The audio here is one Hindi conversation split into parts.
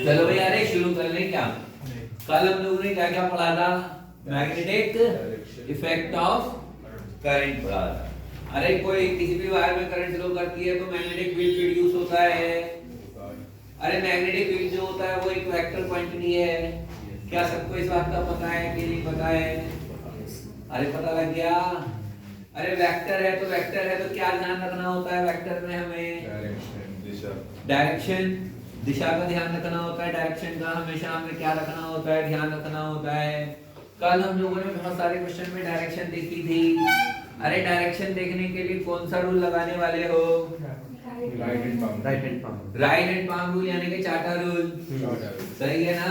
चलो भाई अरे शुरू कर ले क्या। कल हम लोगों ने क्या क्या पढ़ा था? मैग्नेटिक इफेक्ट ऑफ करंट पढ़ा था। अरे कोई किसी भी वायर में करंट फ्लो करती है तो मैग्नेटिक फील्ड प्रोड्यूस होता है। अरे मैग्नेटिक फील्ड जो होता है वो एक वेक्टर क्वांटिटी है। क्या सबको इस बात का पता है कि नहीं पता है? अरे पता लग गया। अरे वेक्टर है तो क्या ध्यान रखना होता है वेक्टर में? हमें डायरेक्शन दिशा का ध्यान रखना होता है। डायरेक्शन का हमेशा हमें क्या रखना होता है? ध्यान रखना होता है। कल हम लोगों ने बहुत सारे क्वेश्चन में डायरेक्शन देखी थी। अरे डायरेक्शन देखने के लिए कौन सा रूल लगाने वाले हो? राइट एंड पाम रूल यानी कि चार्टर रूल। सही है ना?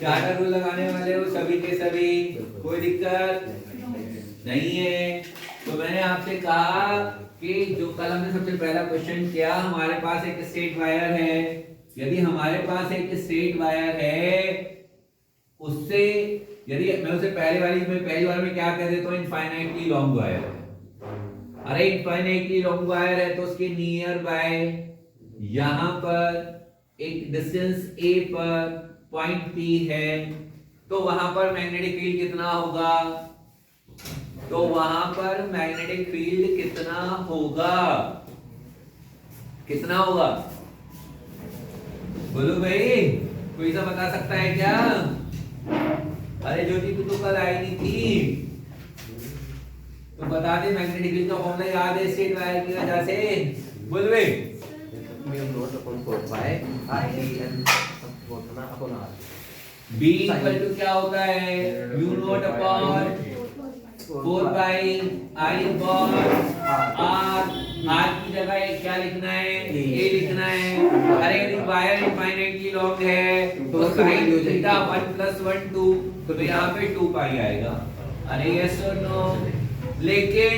चार्टर रूल लगाने वाले हो सभी के सभी, कोई दिक्कत नहीं है। तो मैंने आपसे कहा कि जो कल हमने सबसे पहला क्वेश्चन किया, हमारे पास एक स्ट्रेट वायर है। यदि हमारे पास एक स्ट्रेट वायर है, उससे यदि मैं उसे पहली बार में क्या कह देता हूँ? इनफाइनाइटली लॉन्ग वायर है। अरे इनफाइनाइटली लॉन्ग वायर है तो उसके नियर बाय यहां पर एक डिस्टेंस a पर पॉइंट P है, तो वहां पर मैग्नेटिक फील्ड कितना होगा? तो वहां पर मैग्नेटिक फील्ड कितना होगा? कितना होगा? बोलो भाई, कोई सा बता सकता है क्या? अरे ज्योति तू तो कल आई नहीं थी, तो बता दे। मैग्नेटिक फील्ड का फॉर्मूला याद है स्ट्रेट वायर की वजह से? बोल बे। B इक्वल टू क्या होता है? Mu not upon 4 pi I upon R। R की जगह क्या लिखना है? A लिखना है। अरे यदि वायर इनफाइनाइटली लॉन्ग है तो साइन थीटा 1 + 1 2, तो यहाँ पे 2 पाई आएगा। अरे यस और नो? लेकिन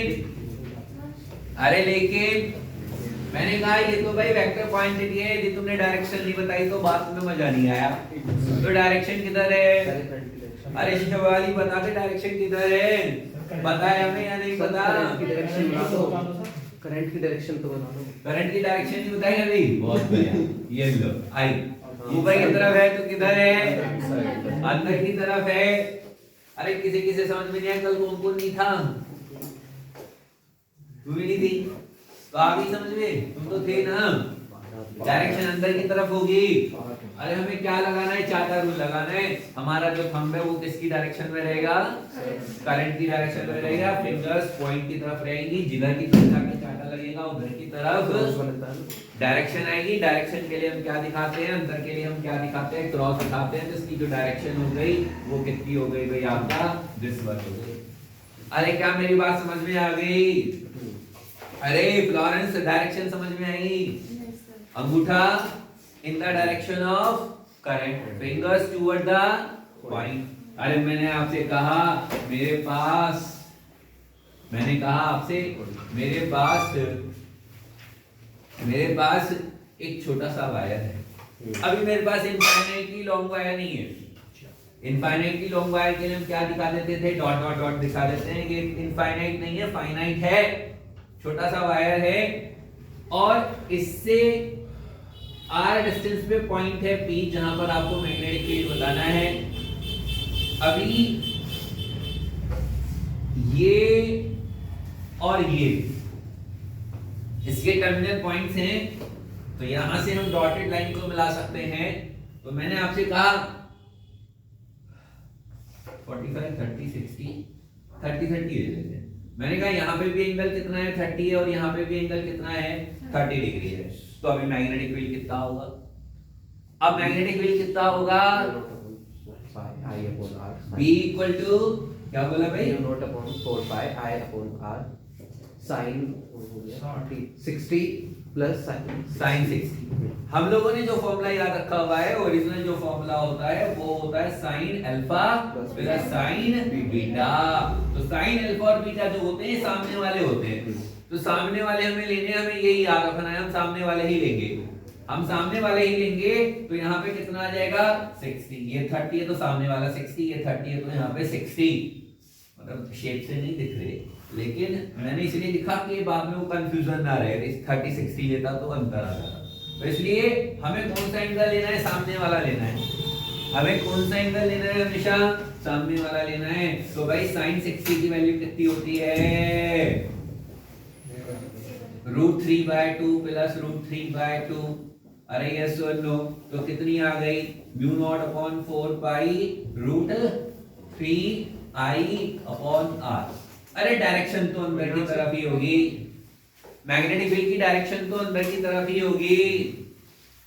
मैंने कहा ये तो भाई वेक्टर क्वांटिटी है, यदि तुमने डायरेक्शन नहीं बताई तो बात में मजा नहीं आया। तो डायरेक्शन किधर है? अरे शिवाली बता दे डायरेक्शन किधर है? पता है हमें या नहीं पता? करंट की डायरेक्शन तो बता दो। करंट की डायरेक्शन नहीं बताई अभी? बहुत बढ़िया। ये लो आई ऊपर की तरफ है तो किधर है? अंदर की तरफ है। अरे किसे समझ में नहीं आया? कल कौन नहीं था? तू भी नहीं थी तो आ गई समझ में? तुम तो थे ना। डायरेक्शन अंदर की तरफ होगी। अरे हमें क्या लगाना है? चार्टर रूल लगाना है। हमारा जो थंब है वो किसकी डायरेक्शन में रहेगा? करंट की डायरेक्शन में रहेगा। फिंगर्स पॉइंट की तरफ रहेंगी। जिधर की तरफ जाके चार्टर लगेगा उधर की तरफ डायरेक्शन आएगी। डायरेक्शन के लिए हम क्या दिखाते हैं? अंदर के लिए हम क्या दिखाते हैं? क्रॉस दिखाते हैं। तो इसकी जो डायरेक्शन हो गई वो कितनी हो गई भाई? आपका दिस वन हो गई। अरे क्या मेरी बात समझ में आ गई? अरे फ्लोरेंस डायरेक्शन समझ में आई? अंगूठा in the direction of current, fingers toward the point. अरे मैंने आपसे कहा मेरे पास एक छोटा सा वायर है। अभी मेरे पास इनफाइनाइटली लॉन्ग वायर नहीं है। इनफाइनाइटली लॉन्ग वायर के लिए हम क्या दिखा देते थे? डॉट डॉट डॉट दिखा देते हैं। ये इनफाइनाइट नहीं है, फाइनाइट है। छोटा सा वायर है और इससे r डिस्टेंस पे पॉइंट है P, जहां पर आपको मैग्नेटिक फील्ड बताना है। अभी ये और ये इसके टर्मिनल पॉइंट्स हैं, तो यहां से हम डॉटेड लाइन को मिला सकते हैं। तो मैंने आपसे कहा 45 30 60 30 30 ले लेते हैं। मैंने कहा यहाँ पे भी एंगल कितना है? 30 है, और यहाँ पे भी एंगल कितना है? 30 डिग्री है। तो अभी मैग्नेटिक फील्ड कितना होगा? अब मैग्नेटिक फील्ड कितना होगा? B इक्वल टू क्या बोला भाई? Naught upon 4 pi I upon R sin 60 plus sin 60। हम लोगों ने जो फॉर्मूला याद रखा हुआ है, ओरिजिनल जो फॉर्मूला होता है वो होता है sin alpha plus sin beta. तो sin अल्फा और बीटा जो होते हैं सामने वाले होते हैं। तो सामने वाले हमें लेने, हमें यही याद रखना है, हम सामने वाले ही लेंगे। तो यहाँ पे कितना आ जाएगा? 60। ये 30 है तो सामने वाला 60, ये 30 है तो यहाँ पे 60। मतलब शेप से नहीं दिख रहे, लेकिन मैंने इसलिए लिखा कि बाद में वो कंफ्यूजन ना रहे। 30 60 लेता तो अंतर आ जाता। तो इसलिए हमें कौन सा एंगल लेना है, सामने वाला लेना है। हमें कौन सा एंगल लेना है हमेशा, सामने वाला लेना है। तो भाई sin 60 की वैल्यू कितनी होती है, √3/2 प्लस √3/2। अरे यस और नो, तो कितनी आ गई, μ0/4π√3I/r। अरे डायरेक्शन तो अंदर की तरफ ही होगी, मैग्नेटिक फील्ड की डायरेक्शन तो अंदर की तरफ ही होगी।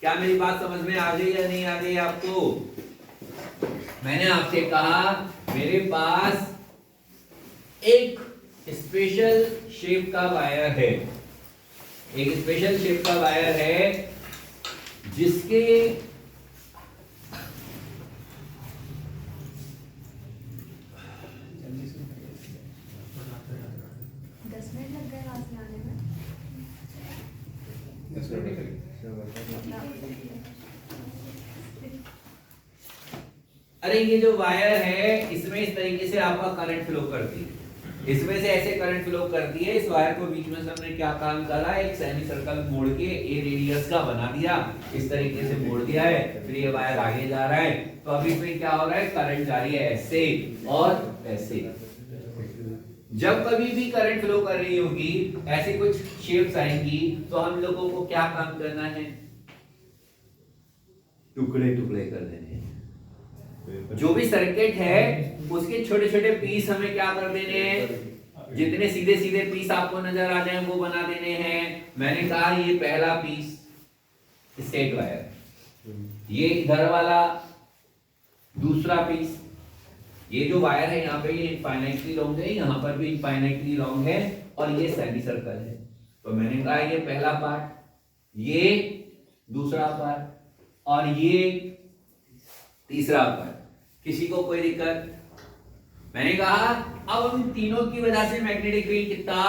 क्या मेरी बात समझ में आ गई या नहीं आ गई आपको? मैंने आपसे कहा मेरे पास एक स्पेशल शेप का वायर है, एक स्पेशल शेप का वायर है जिसके अरे ये जो वायर है इसमें इस तरीके से आपका करंट फ्लो करती है, इसमें से ऐसे करंट फ्लो करती है। इस वायर को बीच में से हमने क्या काम करा, एक सेमी सर्कल मोड़ के ए रेडियस का बना दिया, इस तरीके से मोड़ दिया है, फिर ये वायर आगे जा रहा है। तो अभी इसमें क्या हो रहा है, करंट जा रही है ऐसे और ऐसे। जब कभी भी करंट फ्लो कर रही होगी, ऐसी कुछ शेप्स आएंगी, तो हम लोगों को क्या काम करना है, टुकड़े टुकड़े कर देने हैं। जो भी सर्किट है उसके छोटे छोटे पीस हमें क्या कर देने हैं, जितने सीधे सीधे पीस आपको नजर आ जाए वो बना देने हैं। मैंने कहा ये पहला पीस स्टेट वायर, ये इधर वाला दूसरा पीस, ये जो वायर है यहाँ पे ये इनफाइनाइटली लॉन्ग है, यहाँ पर भी इनफाइनाइटली लॉन्ग है, और ये सेमी सर्कल है। तो मैंने कहा ये पहला पार्ट, ये दूसरा पार्ट, और ये तीसरा पार्ट। किसी को कोई दिक्कत? मैंने कहा अब इन तीनों की वजह से मैग्नेटिक फील्ड कितना,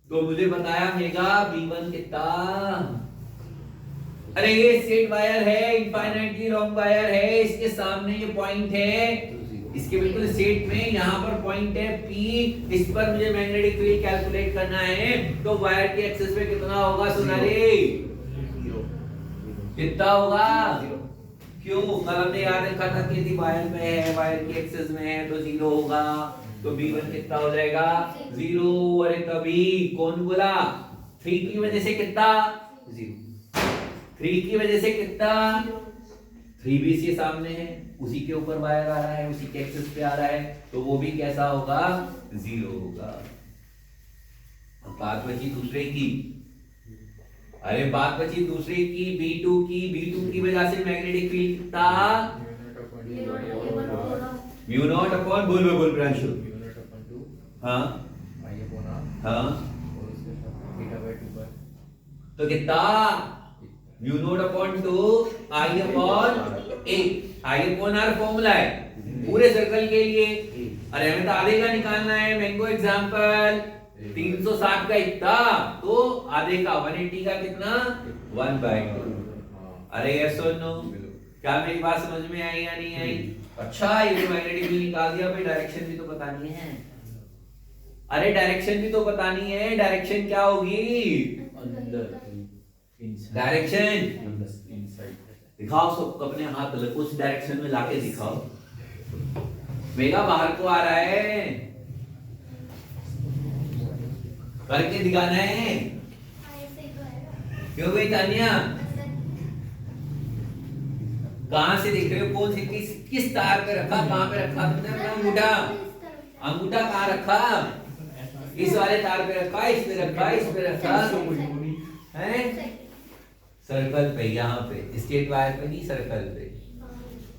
तो मुझे बताया मेगा V1 कितना। अरे ये स्ट्रेट वायर है, इनफाइनाइटली लॉन्ग वायर है, इसके सामने ये पॉइंट है, इसके बिल्कुल स्ट्रेट में यहाँ पर पॉइंट है P, इस पर मुझे मैग्नेटिक फील्ड कैलकुलेट करना है। तो वायर के एक्सिस पे कितना होगा सोनाली, कितना होगा? क्यों? कल हमने याद रखा था कि यदि वायर में है, वायर के एक्सिस में है तो 0 होगा। तो V1 कितना हो जाएगा, 0। अरे तभी कौन बोला, 3 की वजह से कितना, 0। 3 की वजह से कितना, 3 भी इसके सामने है, उसी के ऊपर वायर आ रहा है, उसी के एक्सिस पे आ रहा है, तो वो भी कैसा होगा, 0 होगा। बात बची दूसरे की, अरे बात बची दूसरे की, B2 की वजह से मैग्नेटिक फील्ड कितना, μ0 बोल प्रांशु, हाँ हाँ, तो कितना, μ0/2 I/R फॉर्मूला है पूरे सर्कल के लिए। अरे हमें तो आधे का निकालना है। मैंगो एग्जांपल 360 का इतना, तो आधे का 180 का कितना, 1/2। अरे यस और नो, क्या मेरी बात समझ में आई या नहीं आई? अच्छा ये तो मैग्नेटिक फील्ड निकाल दिया, भाई डायरेक्शन भी तो बतानी है। अरे डायरेक्शन भी तो बतानी है, डायरेक्शन क्या होगी, डायरेक्शन दिखाओ सब अपने हाथ उस डायरेक्शन में लाके दिखाओ। मेगा बाहर को आ रहा है, करके दिखाना है। क्यों भाई तानिया, कहां से देख रहे हो, कौन सी किस तार पे रखा, कहां पे रखा तुमने अपना अंगूठा, अंगूठा कहां रखा, इस वाले तार पे रखा, इस पे रखा, इस पे रखा है, सर्कल पे, यहाँ पे स्ट्रेट वायर पे नहीं, सर्कल पे।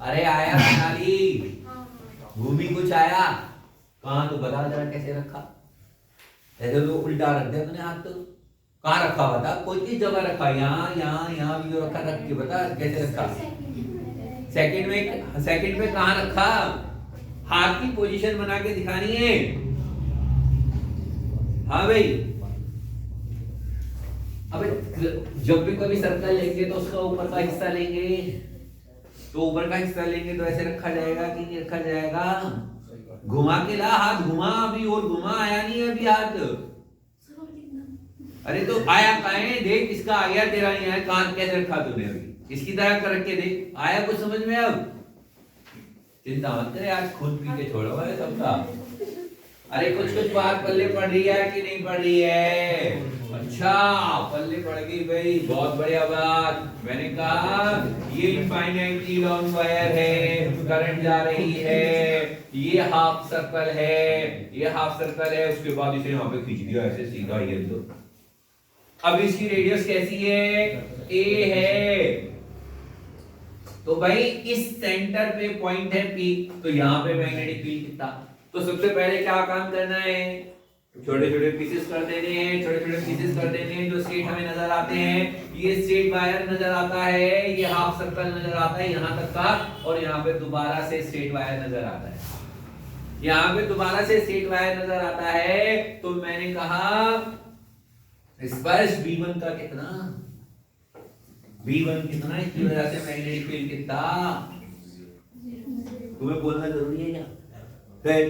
अरे आया नाली, भूमि कुछ आया कहां, तो बता जरा कैसे रखा, ऐसे तो उल्टा रख दिया मैंने हाथ, तो कहां रखा बता, कोई किस जगह रखा, यहाँ यहाँ यहाँ भी जो रखा, रख के बता कैसे रखा, सेकंड में कहां रखा, हाथ की पोजीशन बना के दिखानी है। हाँ भाई, अब जब भी कभी सर्कल लेंगे तो उसका ऊपर का हिस्सा लेंगे, तो ऊपर का हिस्सा लेंगे तो ऐसे रखा जाएगा कि नहीं रखा जाएगा, घुमा के ला, हाथ घुमा अभी, और घुमा, आया नहीं अभी हाथ, अरे तो आया कहाँ है, देख इसका आ गया, तेरा नहीं आया, कान कैसे रखा तूने अभी, इसकी तरह कर के देख, आया कुछ समझ में अब? चिंता मत करे, आज खून पी के छोड़ा हुआ है सबका। अरे कुछ कुछ बात पल्ले पड़ रही है कि नहीं पड़ रही है? अच्छा पल्ले पड़ गई भाई, बहुत बढ़िया बात। मैंने कहा ये इनफाइनाइटली लॉन्ग वायर है, करंट जा रही है, ये हाफ सर्कल है, ये हाफ सर्कल है, उसके बाद इसे यहाँ पे खींच दिया ऐसे सीधा, ये तो अब इसकी रेडियस कैसी है? ए है। तो भाई इस सेंटर पे पॉइंट है पी, तो यहाँ पे मैग्नेटिक फील्ड कितना? तो सबसे पहले क्या काम करना है, छोटे छोटे पीसेस कर देने हैं, छोटे छोटे पीसेस कर देने हैं जो स्ट्रेट हमें नजर आते हैं। ये स्ट्रेट वायर नजर आता है, ये हाफ सर्कल नजर आता है यहाँ तक का, और यहाँ पे दोबारा से स्ट्रेट वायर नजर आता है, यहाँ पे दोबारा से स्ट्रेट वायर नजर आता है। तो मैंने कहा स्पर्श B1 का कितना, B1 कितना, इसकी वजह से मैग्नेटिक फील्ड कितना? तुम्हें बोलना जरूरी है क्या? फिर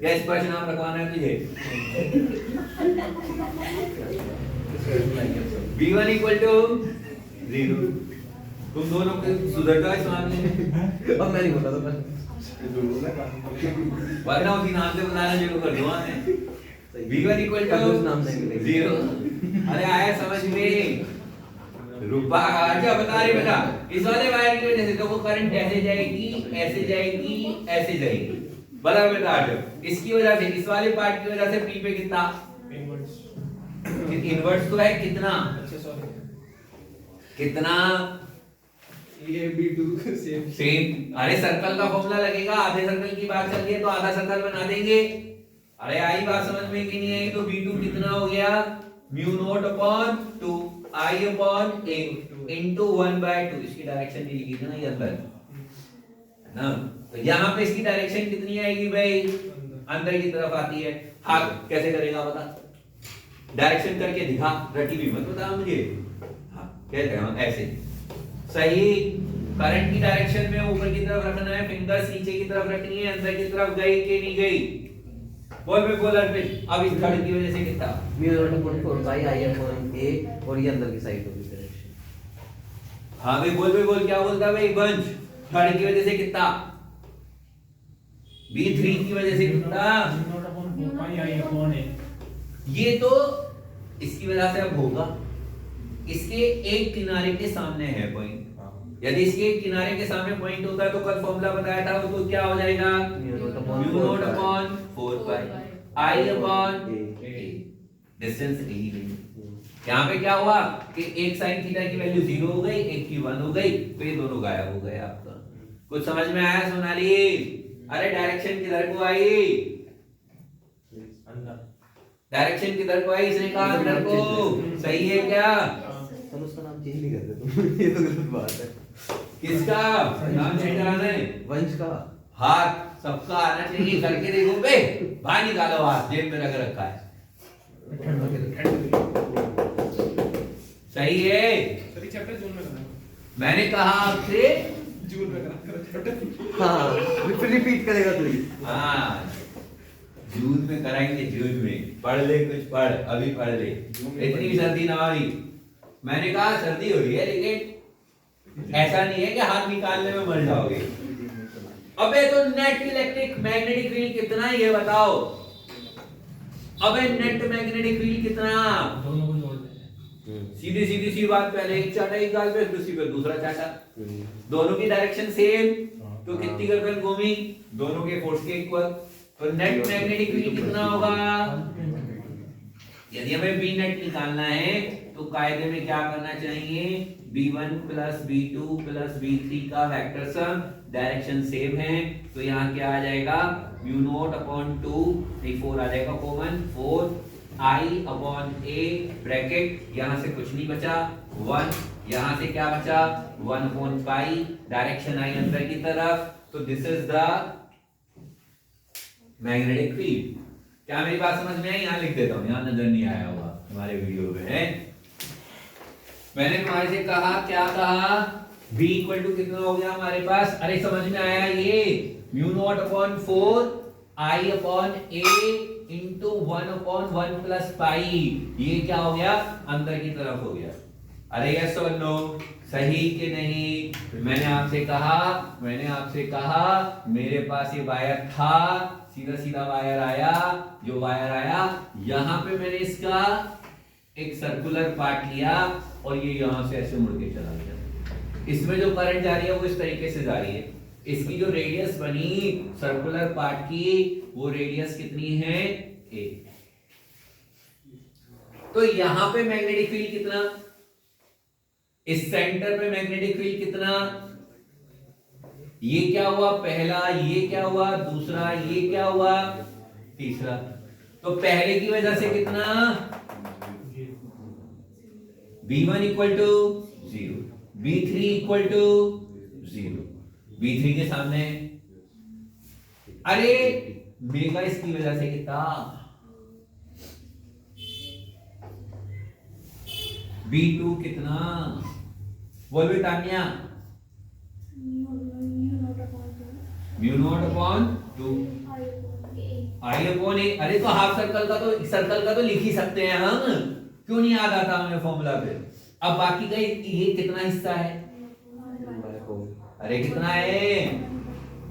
क्या स्पर्श नाम रखवाना है तुझे? B1 equal to 0। तुम दोनों को सुधर जाओ इस मामले में। अब मैं नहीं बोला था, वरना उसी नाम से बुलाना शुरू कर दूंगा मैं। V1 equal to 0। अरे आया समझ में? रूपा क्या बता रही बेटा, इस वाले वायर की वजह से तो वो करंट ऐसे जाएगी, ऐसे जाएगी, ऐसे जाएगी, बराबर बेटा? इसकी वजह से, इस वाले पार्ट की वजह से P पे कितना इनवर्स तो है, कितना? अच्छा सॉरी, कितना? ये B2 सेम। अरे सर्कल का फॉर्मूला लगेगा, आधे सर्कल की बात चल रही है तो आधा सर्कल बना देंगे। अरे आई बात समझ में कि नहीं आई? तो B2 कितना हो गया? Mu not upon 2 I upon A into 1/2। इसकी डायरेक्शन नहीं लिखी थी ना ये अंदर, है ना? तो यहाँ पे इसकी डायरेक्शन कितनी आएगी भाई? अंदर की तरफ आती है। हाँ कैसे करेगा बता, डायरेक्शन करके दिखा, रटी भी मत बता मुझे। हाँ कैसे? हाँ ऐसे सही। करंट की डायरेक्शन में ऊपर की तरफ रखना है, फिंगर्स नीचे की तरफ रखनी है, अंदर की तरफ गई कि नहीं गई? बोल पे बोल अर्पित। अब इस घड़ी की वजह से कितना? Mu not upon 4 pi I upon A, और ये अंदर की साइड होगी डायरेक्शन। हाँ भाई बोल पे बोल, क्या बोलता भाई बंच? घड़ी की वजह से कितना? B3 की वजह से कितना? ये तो इसकी वजह से अब होगा, इसके एक किनारे के सामने है पॉइंट। यदि इसके एक किनारे के सामने पॉइंट होता है तो कल फॉर्मूला बताया था, तो क्या हो जाएगा? Mu naught upon 4 pi I upon A। Distance A ही नहीं। यहाँ पे क्या हुआ कि एक साइन थीटा की वैल्यू 0 हो गई, एक की 1 हो गई, तो ये दोनों गायब हो गए आपका। कुछ समझ में आया सोनाली? अरे डायरेक्शन किधर को आई? डायरेक्शन किधर को आई? इसने कहा अंदर को। सही है क्या? चलो उसका नाम चेंज नहीं करते तुम, ये तो गलत बात है। किसका नाम चेंज कराना है? वंश का। हाथ सबका आना चाहिए, करके देखो बे। बाहर निकालो हाथ, जेब में रख रखा है। सही है। सही चैप्टर जून में करना। मैंने कहा आपसे जून में करना चैप्टर। हाँ फिर रिपीट करेगा तू ही। हाँ जून में कराएंगे, जून में। पढ़ ले कुछ पढ़, अभी पढ़ ले। इतनी सर्दी ना हुई। मैंने कहा सर्दी हो रही है, लेकिन ऐसा नहीं है कि हाथ निकालने में मर जाओगे। अबे तो नेट इलेक्ट्रिक मैग्नेटिक फील्ड कितना है ये बताओ? अबे नेट मैग्नेटिक फील्ड कितना? दोनों को जोड़ देंगे। सीधी सीधी सी बात, पहले एक चाटा एक गाल पे, दूसरी पे दूसरा चाटा, दोनों की डायरेक्शन सेम, तो कितनी गर्दन घूमी? दोनों के फोर्स के इक्वल। तो नेट मैग्नेटिक फील्ड कितना होगा? यदि हमें बी नेट निकालना है तो कायदे में क्या करना चाहिए? B1 plus B2 plus B3 का वेक्टर सम, डायरेक्शन सेम है, तो यहाँ क्या आ जाएगा? म्यू नॉट अपॉन 2, 4 आ जाएगा common, 4 I upon A bracket, यहाँ से कुछ नहीं बचा, 1, यहाँ से क्या बचा? 1 अपॉन पाई, डायरेक्शन आई अंदर की तरफ, तो this is the magnetic field. क्या मेरी बात समझ में आई? यहाँ लिख देता हूँ, यहाँ नजर नहीं आया होगा हमारे वीडियो में। मैंने तुम्हारे से कहा, क्या कहा? B इक्वल टू कितना हो गया हमारे पास? अरे समझ में आया ये? Mu naught upon 4 I upon A into 1/1 plus pi, ये क्या हो गया, अंदर की तरफ हो गया। अरे यस और नो, सही कि नहीं? मैंने आपसे कहा मेरे पास ये वायर था, सीधा सीधा वायर आया, जो वायर आया यहां पे मैंने इसका एक सर्कुलर पार्ट लिया और ये यहां से ऐसे मुड़ के चला गया। इसमें जो करंट जा रही है वो इस तरीके से जा रही है। इसकी जो रेडियस बनी सर्कुलर पार्ट की, वो रेडियस कितनी है, a। तो यहां पे मैग्नेटिक फील्ड कितना, इस सेंटर पे मैग्नेटिक फील्ड कितना, ये क्या हुआ पहला, ये क्या हुआ दूसरा, ये क्या हुआ तीसरा। तो पहले की वजह से कितना, B1 equal to 0, B3 equal to 0, B3 के सामने अरे मेगा इसकी वजह से कितना, B2 कितना, बोलो Tanya, mu not upon 2 I upon ए। अरे तो हाफ सर्कल का तो लिख ही सकते हैं हम, क्यों नहीं याद आता हमें फॉर्मूला पे। अब बाकी का ये कितना हिस्सा है, अरे कितना है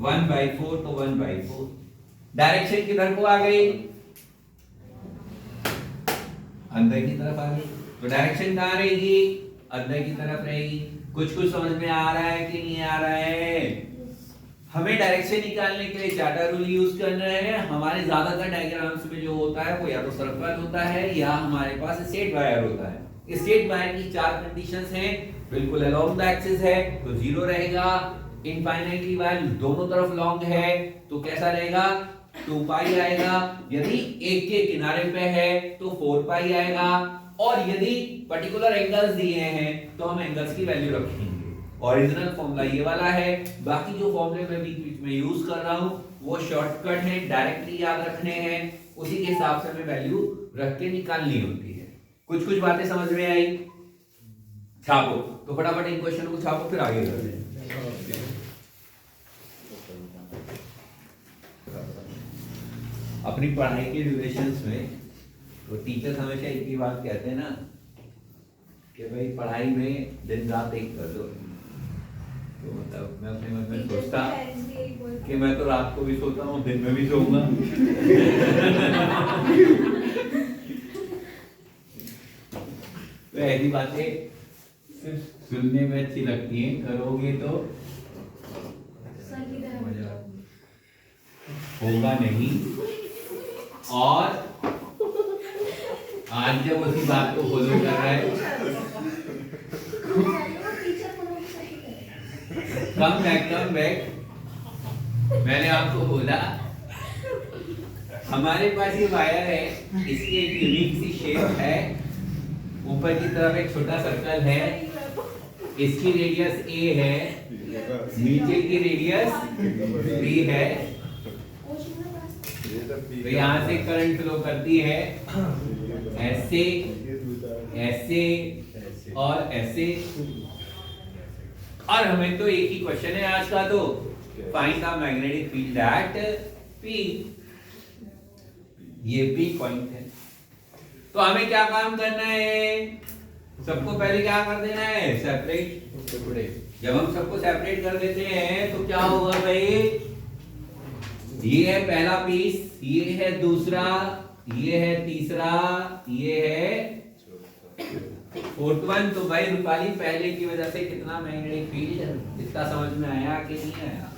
1/4, तो 1/4। डायरेक्शन किधर को आ गई, अंदर की तरफ आ गई। तो डायरेक्शन कहां रहेगी, अंदर की तरफ रहेगी। कुछ समझ में आ रहा है कि नहीं आ रहा है? हमें डायरेक्शन निकालने के लिए चार्टर रूल यूज करना है। हमारे ज्यादातर डायग्राम्स में जो होता है वो या तो सर्कल होता है या हमारे पास स्ट्रेट वायर होता है। स्ट्रेट वायर की 4 कंडीशंस हैं, बिल्कुल अलोंग द एक्सिस है तो 0 रहेगा, इनफाइनाइटली वायर दोनों तरफ लॉन्ग है तो कैसा रहेगा, 2 पाई आएगा। यदि एक के किनारे पे है तो 4 पाई आएगा, और यदि पर्टिकुलर एंगल्स दिए हैं तो हम एंगल्स की वैल्यू रखेंगे। ओरिजिनल फॉर्मूला ये वाला है, बाकी जो फॉर्मूले मैं बीच में यूज कर रहा हूं वो शॉर्टकट है, डायरेक्टली याद रखने हैं, उसी के हिसाब से हमें वैल्यू रख के निकालनी होती है। कुछ बातें समझ में आई, छापो तो फटाफट इन क्वेश्चन को छापो, फिर आगे बढ़ते हैं। अपनी पढ़ाई के ड्यूरेशंस में तो टीचर्स हमेशा एक ही बात कहते हैं ना कि भाई पढ़ाई में दिन रात एक कर दो। तो मतलब मैं अपने मन में सोचता कि मैं तो रात को भी सोता हूँ, दिन में भी सोऊंगा। तो ऐसी बातें सिर्फ सुनने में अच्छी लगती हैं, करोगे तो होगा नहीं। और आज जब उसी बात को फॉलो कर रहा है, कम बैक। मैंने आपको बोला हमारे पास ये वायर है, इसकी एक यूनिक सी शेप है, ऊपर की तरफ एक छोटा सर्कल है, इसकी रेडियस a है, नीचे की रेडियस b है। तो यहाँ से करंट फ्लो करती है ऐसे ऐसे और ऐसे। और हमें तो एक ही क्वेश्चन है आज का, तो find the magnetic field at P। ये P पॉइंट है। तो हमें क्या काम करना है, सबको पहले क्या कर देना है, सेपरेट। जब हम सबको सेपरेट कर देते हैं तो क्या होगा भाई, ये है पहला पीस, ये है दूसरा, ये है तीसरा, ये है फोर्थ वन। तो भाई रूपाली पहले की वजह से कितना मैग्नेटिक फील्ड, इतना समझ में आया कि नहीं आया,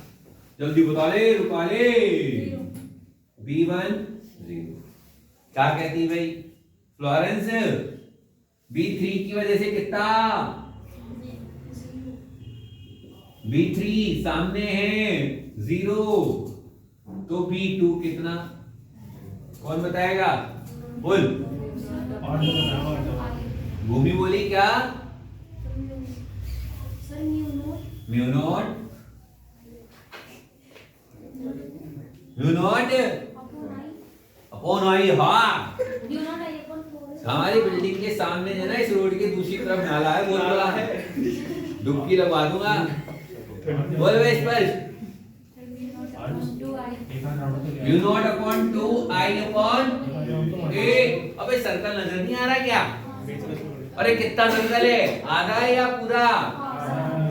जल्दी बता ले रूपाली। B1 0। क्या कहती भाई फ्लोरेंस, B3 की वजह से कितना, B3 सामने है 0, तो B2 कितना, कौन बताएगा, बोल। भूमि बोली क्या, म्यू नॉट अपॉन आई। हाँ, हमारी बिल्डिंग के सामने जो है ना, इस रोड के दूसरी तरफ नाला है, बहुत बड़ा है, डुबकी लगवा दूंगा। बोल भाई स्पर्श, mu naught upon 2 I upon ए। अबे सर्कल नजर नहीं आ रहा क्या? अरे कितना सर्कल है, आधा है या पूरा?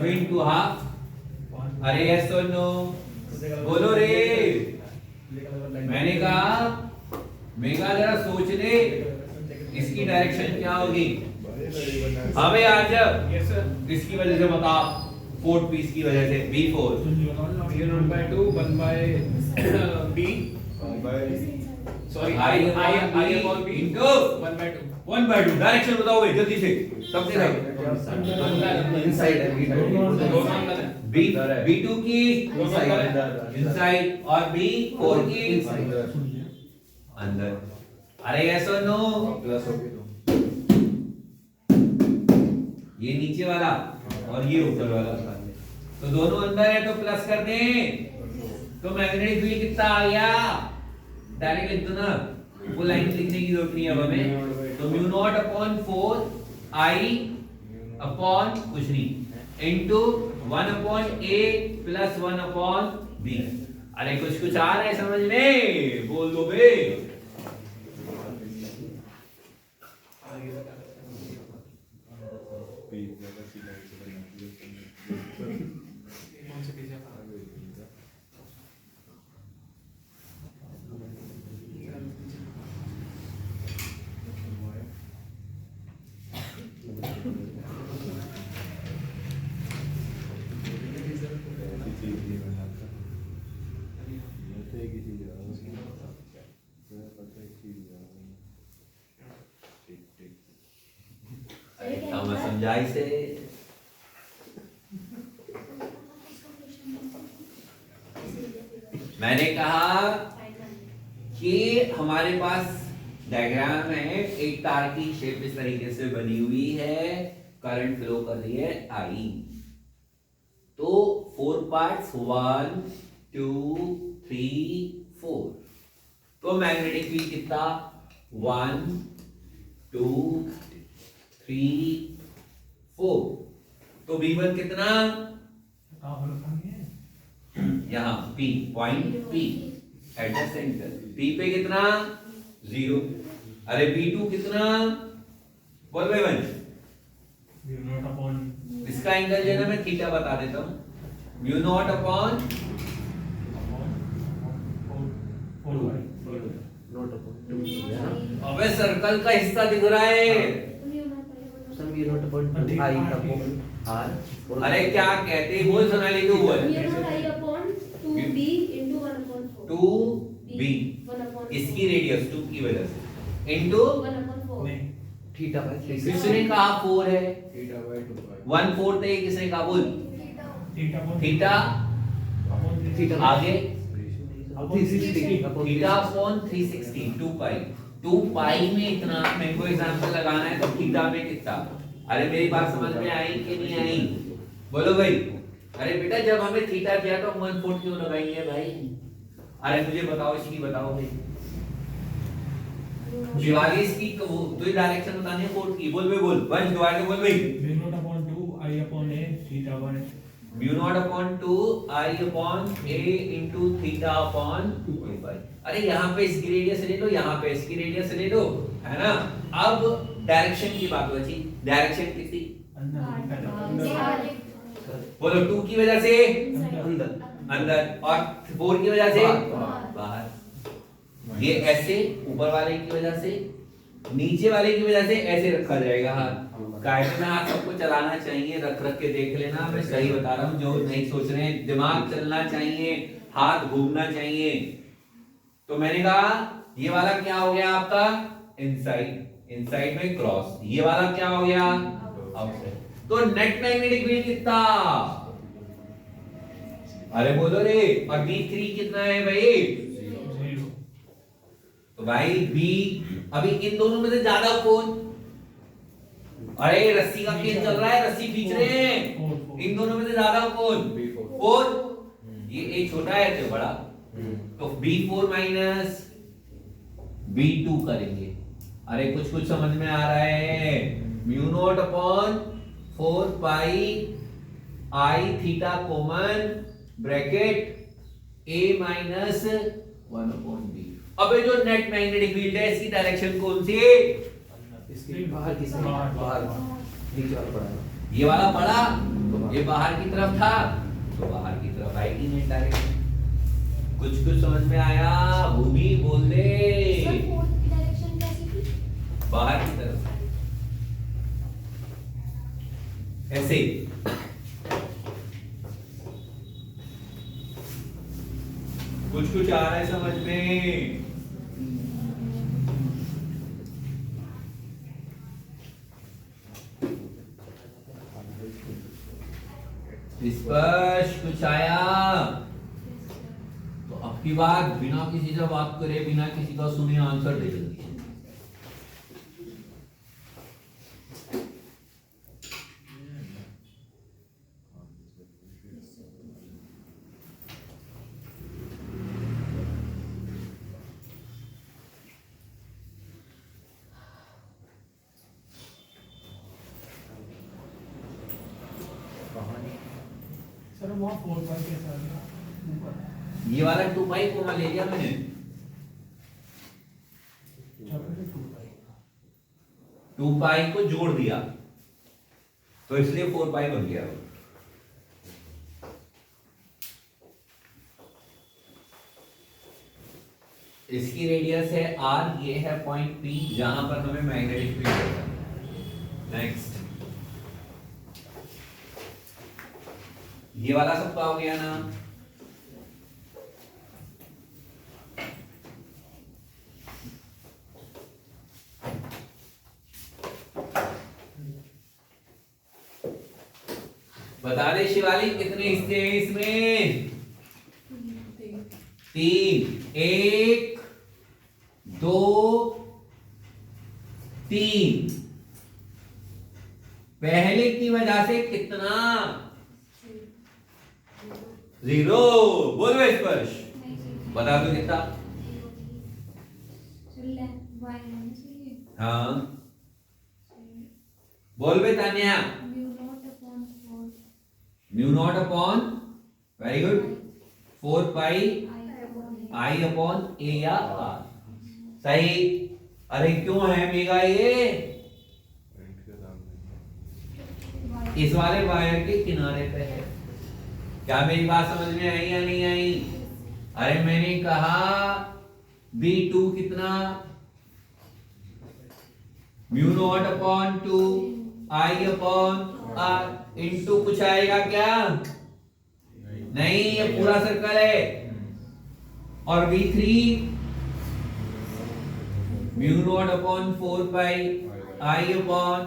Into half. अरे यस और नो बोलो रे। मैंने कहा मेगा जरा सोच ले इसकी डायरेक्शन क्या होगी। हमें आज यस सर। इसकी वजह से बता, फोर्थ पीस की वजह से B4 u0/2 1 by b sorry I I upon b into 1/2 1/2। Direction बताओ भाई जल्दी से, सबसे सही। इनसाइड है दोनों अंदर है। B2 की इनसाइड और B4 की अंदर। अरे यस और नो। ये नीचे वाला और ये ऊपर वाला, तो दोनों अंदर है तो प्लस कर दें। तो मैग्नेटिक फील्ड कितना आ गया, डायरेक्ट लिख दो ना, वो लाइन लिखने की जरूरत नहीं है अब हमें। तो mu not upon 4 I upon कुछ नहीं इनटू 1 अपॉन ए प्लस 1 अपॉन बी। अरे कुछ कुछ आ रहा है समझ में, बोल दो बे। कौन से पेज है? मैं समझाई से मैंने कहा कि हमारे पास डायग्राम है, एक तार की शेप इस तरीके से बनी हुई है, करंट फ्लो कर रही है आई। तो 4 पार्ट्स 1 2 3 4। तो मैग्नेटिक फील्ड कितना 1 2 3 4। तो V1 कितना यहाँ P point P at the centre, P पे कितना 0। अरे B2 कितना बोल भाई वंश, इसका एंगल जो है ना मैं थीटा बता देता हूँ, म्यू नॉट अपॉन अबे सर्कल का हिस्सा दिख रहा है। अरे क्या कहते हैं बोल सोनाली, तू बोल। 2b इसकी रेडियस 2 की वजह से इनटू थीटा बाय 3 किसने कहा 4 है, 1/4 है, किसने कहा बोल थीटा आगे 360 थीटा अपॉन 360 2 पाई में इतना मेरे को एग्जांपल लगाना है तो थीटा में कितना। अरे मेरी बात समझ में आई कि नहीं आई बोलो भाई। अरे बेटा जब हमें थीटा दिया तो 1/4 क्यों लगाएंगे भाई। अरे मुझे बताओ, इसकी बताओ भाई। दिवाली इसकी तो डायरेक्शन बतानी है कोड की, बोल भाई बोल वंश दोबारा बोल भाई। Mu naught upon 2 I upon A into theta upon 2 पाई। अरे यहाँ पे इसकी रेडियस ले लो, यहाँ पे इसकी रेडियस ले लो, है ना। अब डायरेक्शन की बात बची, डायरेक्शन कितनी बोलो 2 की वजह से अंदर और 4 की वजह से बाहर। ये ऐसे ऊपर वाले की वजह से, नीचे वाले की वजह से ऐसे रखा जाएगा हाथ। कायदे में हाथ सबको चलाना चाहिए, रख रख के देख लेना, मैं सही बता रहा हूँ। जो नहीं सोच रहे हैं, दिमाग चलना चाहिए, हाथ घूमना चाहिए। तो मैंने कहा ये वाला क्या हो गया आपका इनसाइड, इनसाइड में क्रॉस। ये वाला क्या हो गया आउटसाइड। तो नेट मैग्नेटिक फील्ड कितना, अरे बोलो रे। और B3 कितना है भाई, तो भाई बी अभी इन दोनों में से ज्यादा कौन। अरे रस्सी का खेल चल रहा है, रस्सी खींच रहे हैं, इन दोनों में से ज्यादा कौन 4। ये एक छोटा है तो बड़ा, तो B4 माइनस B2 करेंगे। अरे कुछ कुछ समझ में आ रहा है। Mu not upon 4 pi I theta common bracket A minus 1 upon B. अबे जो नेट मैग्नेटिक फील्ड है इसकी डायरेक्शन कौन सी? इसके बाहर की साइड, बाहर नीचे वाला पड़ा है। ये वाला पड़ा, ये बाहर की तरफ था, तो बाहर की तरफ आएगी नेट डायरेक्शन। कुछ कुछ समझ में आया? भूमि बोल दे। सर फोर्थ की डायरेक्शन कैसी थी? बाहर की तरफ ऐसे। कुछ कुछ आ रहा है समझ में? स्पष्ट कुछ आया? तो अब की बात बिना किसी से बात करे, बिना किसी का सुने आंसर दे जल्दी। सर वो 4 पाई के साथ ऊपर ये वाला 2 पाई को ले लिया मैंने, 2 पाई को जोड़ दिया तो इसलिए 4 पाई बन गया। इसकी रेडियस है r, ये है पॉइंट P जहां पर हमें मैग्नेटिक फील्ड होता है। नेक्स्ट ये वाला सबका हो गया ना? बता दे शिवाली कितने हिस्से हैं इसमें? 3, 1 2 3। पहले की वजह से कितना? 0। बोल स्पर्श, बता दो कितना? हाँ बोल बे Tanya. Mu not upon, very good, 4 pi I upon a या आर। सही। अरे क्यों है मेगा ये? इस वाले वायर के किनारे पे है। क्या मेरी बात समझ में आई या नहीं आई? अरे मैंने कहा B2 कितना? Mu not upon 2 I upon R into कुछ आएगा क्या? नहीं, ये पूरा सर्कल है। और V3 mu naught upon 4 pi I upon.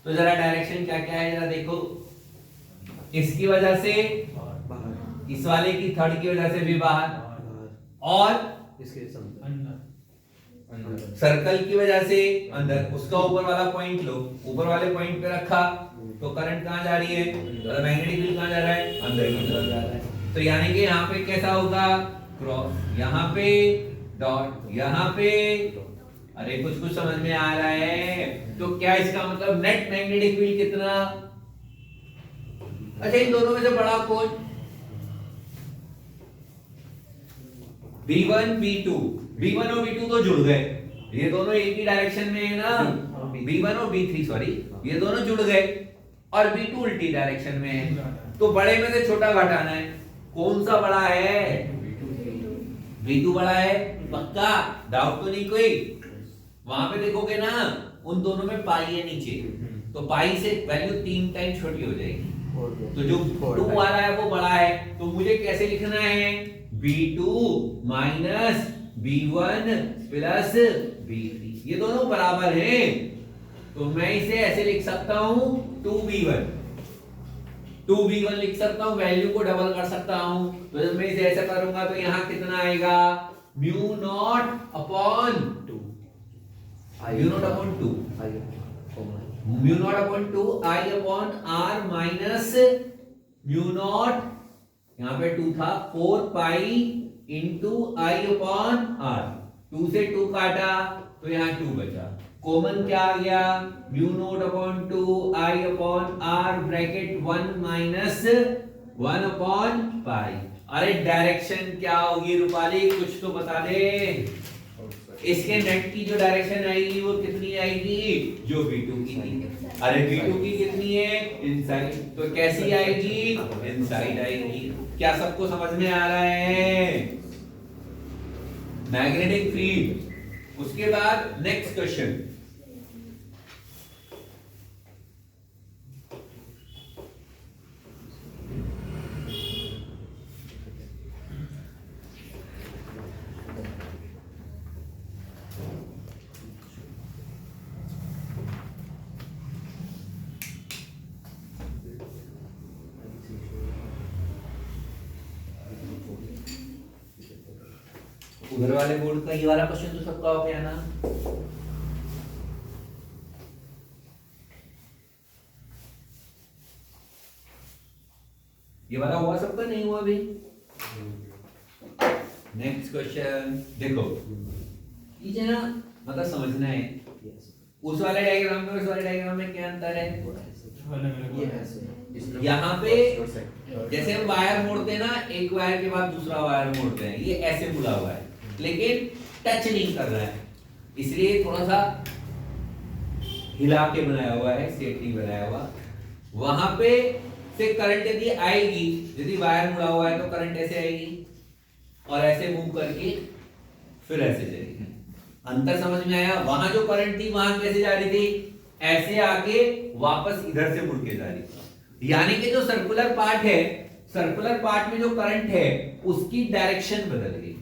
तो जरा डायरेक्शन क्या क्या है जरा देखो। इसकी वजह से बाहर, इस वाले की थर्ड की वजह से भी बाहर, बाहर और इसके अंदर, अंदर सर्कल की वजह से अंदर। उसका ऊपर वाला पॉइंट लो, ऊपर वाले पॉइंट पे रखा तो करंट कहां जा रही है? मैग्नेटिक फील्ड कहां जा रहा है? अंदर की तरफ जा रहा है। तो यानी कि यहाँ पे कैसा होगा? क्रॉस, यहाँ पे डॉट, यहाँ पे। अरे कुछ कुछ समझ में आ रहा है? तो क्या इसका मतलब नेट मैग्नेटिक फील्ड कितना? अच्छा, इन दोनों में से बड़ा कौन? B1 B2, B1 और B2 तो जुड़ गए, ये दोनों एक ही डायरेक्शन में है ना। B1 और B3 सॉरी, ये दोनों जुड़ गए और B2 उल्टी डायरेक्शन में है। तो बड़े में से छोटा घटाना है। कौन सा बड़ा है? B2 बड़ा है, पक्का? डाउट तो नहीं कोई? वहां पे देखोगे ना, उन दोनों में पाई है नीचे, तो पाई से वैल्यू 3 टाइम छोटी हो जाएगी। तो जो 2 वाला है वो बड़ा है। तो मुझे कैसे लिखना है? B2 minus B1 plus B3, ये दोनों बराबर हैं। तो मैं इसे ऐसे लिख सकता हूं 2B1, 2B1 लिख सकता हूं, वैल्यू को डबल कर सकता हूं। तो जब मैं इसे ऐसा करूंगा तो यहां कितना आएगा? Mu not upon 2 mu not upon 2 mu not upon 2 I upon R minus mu not, यहाँ पे 2 था, 4 pi into I upon R. 2 से 2 काटा तो यहाँ 2 बचा। कॉमन क्या आ गया? Mu not upon 2 I upon R bracket 1 minus 1 upon pi. अरे डायरेक्शन क्या होगी रूपाली, कुछ तो बता दे। इसके नेट की जो डायरेक्शन आएगी वो कितनी आएगी, जो V2 की थी। अरे V2 की कितनी है, इनसाइड, तो कैसी आएगी, इनसाइड आएगी। क्या सबको समझ में आ रहा है, मैग्नेटिक फील्ड। उसके बाद नेक्स्ट क्वेश्चन, उधर वाले बोर्ड का ये वाला क्वेश्चन तो सबका हो गया ना। ये वाला हुआ सबका, नहीं हुआ अभी। नेक्स्ट क्वेश्चन देखो, ये ना मतलब समझना है, उस वाले डायग्राम में उस वाले डायग्राम में क्या अंतर है। यहाँ पे जैसे हम वायर मोड़ते हैं ना, एक वायर के बाद दूसरा वायर मोड़ते हैं, ये ऐसे मुड़ा हुआ है लेकिन टच नहीं कर रहा है, इसलिए थोड़ा सा हिला के बनाया हुआ है, स्ट्रेट नहीं बनाया हुआ। वहां पे से करंट यदि आएगी, यदि वायर मुड़ा हुआ है तो करंट ऐसे आएगी और ऐसे मूव करके फिर ऐसे चलेगी। अंतर समझ में आया। वहां जो करंट थी वहां कैसे जा रही थी, ऐसे आके वापस इधर से मुड़ के जा रही थी। यानी कि जो सर्कुलर पार्ट है, सर्कुलर पार्ट में जो करंट है उसकी डायरेक्शन बदल गई।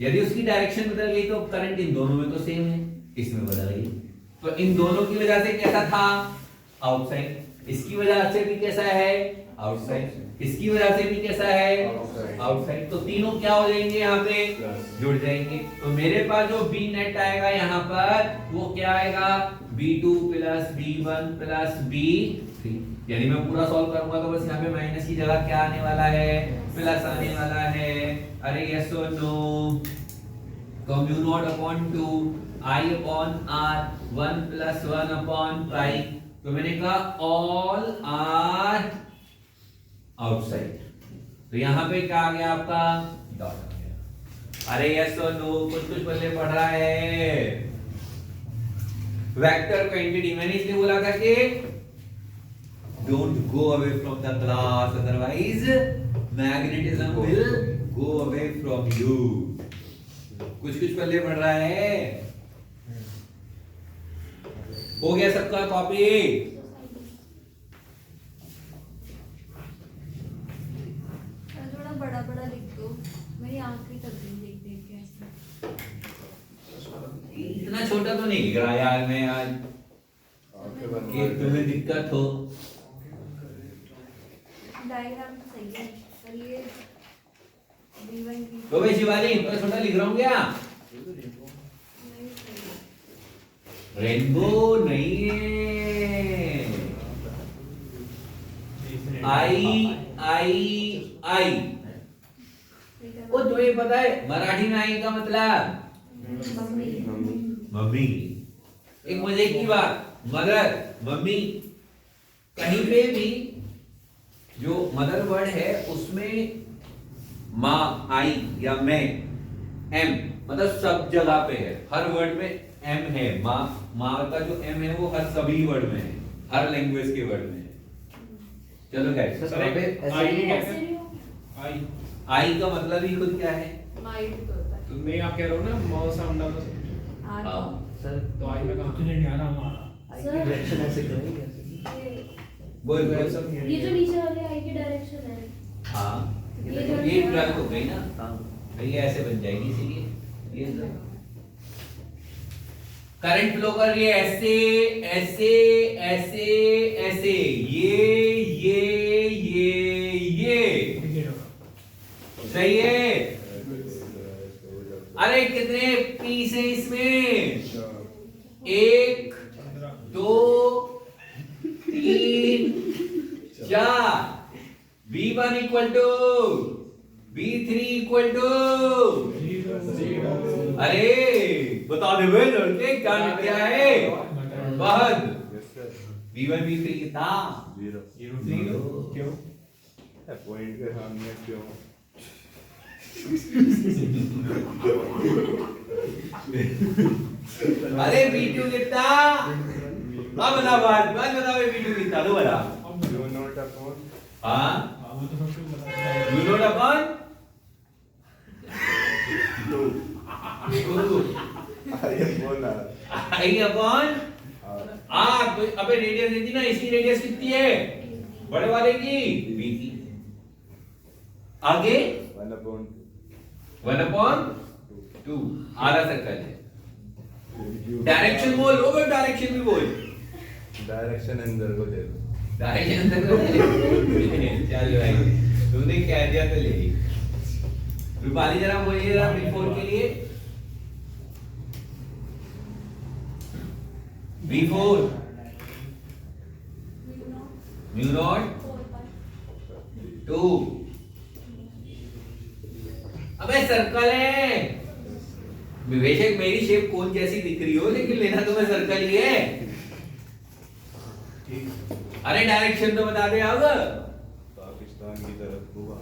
यदि उसकी डायरेक्शन बदल गई तो करंट इन दोनों में तो सेम है, इसमें बदल गई। तो इन दोनों की वजह से कैसा था, आउटसाइड। इसकी वजह से भी कैसा है, आउटसाइड। इसकी वजह से भी कैसा है, आउटसाइड। तो तीनों क्या हो जाएंगे, यहाँ पे जुड़ जाएंगे। तो मेरे पास जो बी नेट आएगा यहाँ पर वो क्या आएगा, B2 plus B1 plus B3। यानी मैं पूरा सॉल्व करूंगा तो बस यहाँ पे माइनस की जगह क्या आने वाला है, प्लस आने वाला है। अरे यस और नो, तो mu not upon 2 I upon R 1 plus 1 upon पाई। तो मैंने कहा ऑल आर आउटसाइड, तो यहाँ पे क्या आ गया आपका, डॉट आ गया। अरे यस और नो, कुछ बल्ले पढ़ रहा है। वेक्टर क्वांटिटी मैंने इसलिए बोला था कि don't go away from the class, otherwise magnetism will go away from you. कुछ पल्ले पढ़ रहा है। हो गया सबका कॉपी। थोड़ा बड़ा बड़ा लिख दो, मेरी आंखें कर रही देख देख के ऐसे। इतना छोटा तो नहीं लिख रहा यार मैं आज, कि तुम्हें दिक्कत हो। डायग्राम तो सही है पर ये B1 की तो भाई शिवाली इतना छोटा लिख रहा हूँ क्या, नहीं सही है। रेनबो नहीं है। आई वो तुम्हें पता है मराठी में आई का मतलब मम्मी मम्मी। एक मजे की बात, मदर मम्मी, कहीं पे भी जो मदर वर्ड है उसमें माँ, आई या मैं, एम, मतलब सब जगह पे है। हर वर्ड में एम है। माँ का जो एम है वो हर सभी वर्ड में है, हर लैंग्वेज के वर्ड में है। चलो गाइस, ऐसे नहीं हो आई का मतलब ही खुद क्या है, माइंड तो होता है। तो मैं आप कह रहा हूँ ना, माउस साउंड डालो। हाँ सर तो आई में कहाँ तुझे नहीं आ रहा हमारा। आई की डायरेक्शन ऐसे करेंगे ऐसे। बोल बोल। ये जो नीचे वाले आई की डायरेक्शन है, हाँ ये जो ये ट्वेल्व हो गई ना, हाँ ये ऐसे बन जाएगी। इसीलिए ये करंट फ्लो कर रही है ऐसे ऐसे ऐसे ऐसे, ये सही है। अरे कितने पीस है इसमें, 1 2 3 4। V1 equal to V3 equal to, अरे बता दे भाई लड़के क्या क्या है, बहुत। V1 V3 कितना, 0। क्यों? पॉइंट के सामने क्यों? अरे B2 कितना? अब बता बात बताओ B2 कितना तो बता। You not upon हाँ हाँ वो तो सबको पता है। you know upon I upon आप अबे रेडियस देती ना, इसकी रेडियस कितनी है बड़े वाले की B की। आगे 1/2 आधा सर्कल है। डायरेक्शन बोल, वो भी डायरेक्शन भी बोल। डायरेक्शन अंदर को दे दो। डायरेक्शन अंदर को ले। चल भाई तुमने कह दिया तो ले ली। रूपाली जरा बोलिए जरा B4 के लिए। B4 mu naught 2। अबे सर्कल है बेशक मेरी शेप कौन जैसी दिख रही हो, लेकिन लेना तुम्हें सर्कल ही है। अरे डायरेक्शन तो बता दे अब। पाकिस्तान की तरफ होगा।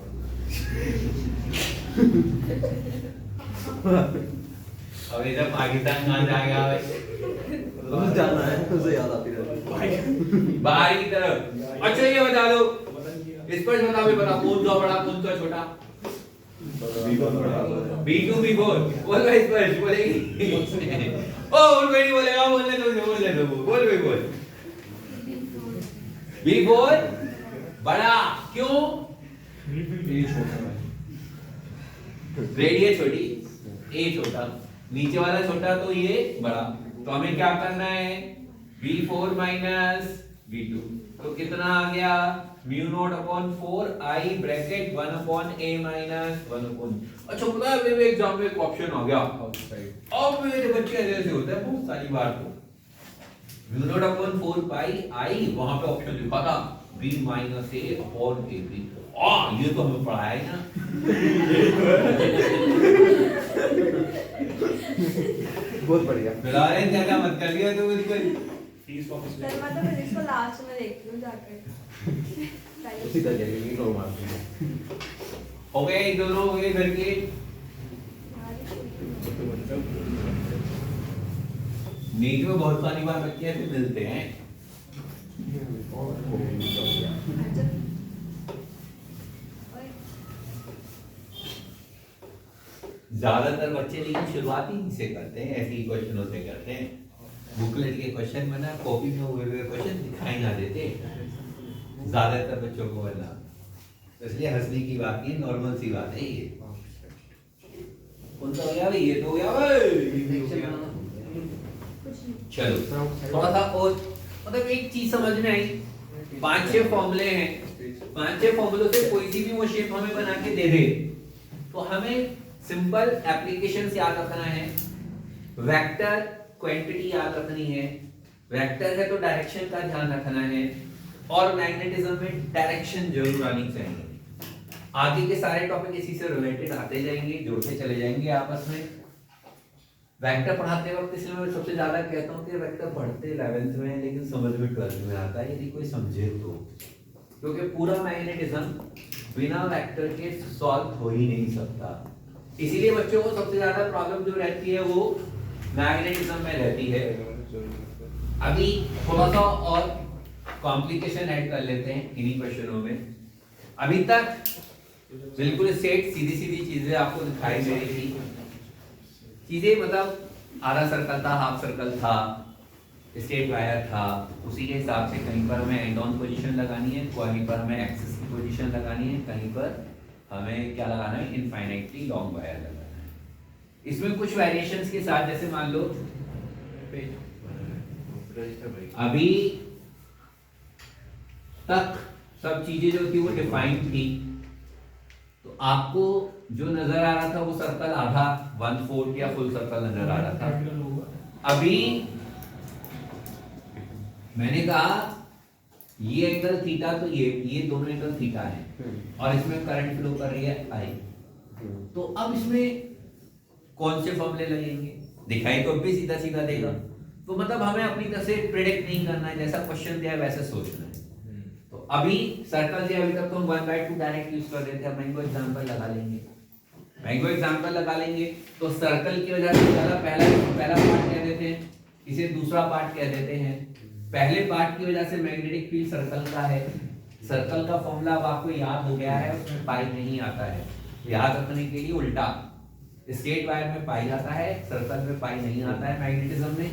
अब इधर पाकिस्तान कहाँ जाएगा बस जाना है, उसे याद आती रहती। बाहर की तरफ। अच्छा ये बता दो, स्पष्ट बता भी बता कौन सा बड़ा कौन सा छोटा। B2 B4 बोल भाई स्पष्ट बोलेगी। ओ बोल भाई नहीं बोलेगा, बोलने दो बोल भाई बोल। B4 बड़ा क्यों? रेडियस छोटी, A छोटा, नीचे वाला छोटा तो ये बड़ा। तो हमें क्या करना है? B4 माइनस B2 तो कितना आ गया? Mu not upon 4 I bracket 1 upon A minus 1 upon. अच्छा पता है मेरे एग्जाम में एक ऑप्शन आ गया अब मेरे बच्चे ऐसे होता है बहुत सारी बार। तो mu not upon 4 pi I वहां पे ऑप्शन लिखा था B minus A upon AB। ये तो हमें पढ़ाया ही ना। बहुत बढ़िया। फिलहाल ज्यादा मत कर लिया तो बिल्कुल। सर मैं तो फिजिक्स को लास्ट में देखती हूँ जाकर। उसी तरह की लोग मारते हैं। हो गए दोनों हो गए घर के। नीट में बहुत सारी बार बच्चे ऐसे मिलते हैं। ज्यादातर बच्चे लेकिन शुरुआत ही से करते हैं, ऐसे ही क्वेश्चनों से करते हैं। बुकलेट के क्वेश्चन बना कॉपी में हुए हुए क्वेश्चन दिखाई ना देते ज्यादातर बच्चों को, वरना इसलिए हंसने की बात नहीं, नॉर्मल सी बात है ये। कौन सा हो गया भाई? ये तो हो गया भाई। चलो थोड़ा सा और मतलब एक चीज समझ में आई। 5-6 फॉर्मूले हैं, 5-6 फॉर्मूलों से कोई सी भी वो शेप हमें बना के दे दे तो हमें सिंपल एप्लीकेशन याद रखना है। वेक्टर क्वांटिटी याद रखनी है। वेक्टर है तो डायरेक्शन का ध्यान रखना है, और मैग्नेटिज्म में डायरेक्शन जरूर आनी चाहिए। आगे के सारे टॉपिक इसी से रिलेटेड आते जाएंगे, जोड़ते चले जाएंगे आपस में। वेक्टर पढ़ाते वक्त इसलिए मैं सबसे ज्यादा कहता हूँ कि वेक्टर पढ़ते 11th में हैं, लेकिन समझ में 12th में आता है यदि कोई समझे तो, क्योंकि पूरा मैग्नेटिज्म बिना वेक्टर के सॉल्व हो ही नहीं सकता। इसीलिए बच्चों को सबसे ज्यादा प्रॉब्लम जो रहती है वो मैग्नेटिज्म में रहती है। अभी थोड़ा सा और कॉम्प्लिकेशन ऐड कर लेते हैं इन्हीं क्वेश्चनों में। अभी तक बिल्कुल सेट सीधी सीधी चीजें आपको दिखाई दे रही थी। चीजें मतलब आधा सर्कल था, हाफ सर्कल था, स्ट्रेट वायर था, उसी के हिसाब से कहीं पर हमें एंड ऑन पोजीशन लगानी है, कहीं पर हमें एक्सिस की पोजीशन लगानी है, कहीं पर हमें क्या लगाना है? इनफाइनाइटली लॉन्ग वायर लगाना है। इसमें कुछ वेरिएशंस के साथ, जैसे मान लो अभी तक सब चीजें जो थी वो डिफाइंड थी, तो आपको जो नजर आ रहा था वो सर्कल आधा 1/4 या फुल सर्कल नजर आ रहा था। अभी मैंने कहा ये एंगल थीटा, तो ये दोनों एंगल थीटा है और इसमें करंट फ्लो कर रही है I। तो अब इसमें कौन से फॉर्मूले लगेंगे? दिखाई तो भी सीधा सीधा देगा, तो मतलब हमें अपनी तरफ से प्रेडिक्ट नहीं करना है, जैसा क्वेश्चन दिया है वैसे सोचना है। तो अभी सर्कल से अभी तक तो हम 1/2 डायरेक्ट यूज कर रहे थे, अब मैं इनको एग्जांपल लगा लेंगे। मैंगो एग्जांपल लगा लेंगे। तो सर्कल की वजह से पहला पहला पार्ट कह देते हैं, इसे दूसरा पार्ट कह देते हैं। पहले पार्ट की वजह से मैग्नेटिक फील्ड सर्कल का है। सर्कल का फॉर्मूला अब आपको याद हो गया है, उसमें पाई नहीं आता है। याद रखने के लिए उल्टा, स्ट्रेट वायर में पाई आता है, सर्कल में पाई नहीं आता है मैग्नेटिज्म में।